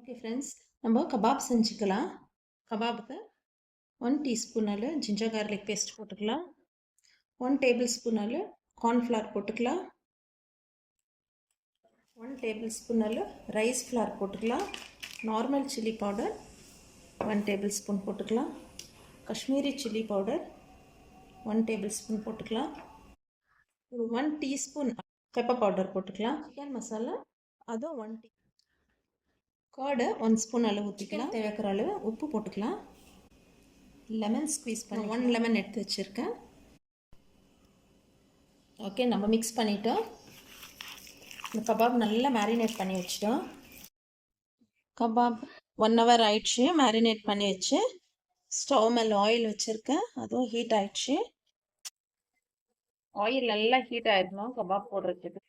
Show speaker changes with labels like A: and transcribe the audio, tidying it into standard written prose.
A: Okay friends, நம்ம kebab செஞ்சுக்கலாம். கபாபுக்கு 1 டீஸ்பூன் ஜிஞ்சர் கார்லிக் பேஸ்ட் போட்டுக்கலாம். 1 டேபிள் ஸ்பூன் கார்ன்ஃப்ளவர் போட்டுக்கலாம். 1 டேபிள் ஸ்பூன் ரைஸ் ஃப்ளார் போட்டுக்கலாம். Normal chilli powder 1 tablespoon போட்டுக்கலாம். Kashmiri chilli powder 1 tablespoon போட்டுக்கலாம். 1 டீஸ்பூன் பெப்பர் பவுடர் போட்டுக்கலாம். சிக்கன் மசாலா அதுவும் 1 டீ கர்டு 1 ஸ்பூன் அளவு ஊற்றிக்கலாம். தேவைக்கிற அளவு உப்பு போட்டுக்கலாம். லெமன் ஸ்குவீஸ் பண்ணி 1 லெமன் எடுத்து வச்சுருக்கேன். ஓகே, நம்ம மிக்ஸ் பண்ணிட்டோம். இந்த கபாப் நல்லா மேரினேட் பண்ணி வச்சிட்டோம். கபாப் 1 ஹவர் ஆயிடுச்சு மேரினேட் பண்ணி வச்சு. ஸ்டவ் மேலே ஆயில் வச்சுருக்கேன், அதுவும் ஹீட் ஆயிடுச்சு. ஆயில் நல்லா ஹீட் ஆகிடணும் கபாப் போடுறதுக்கு.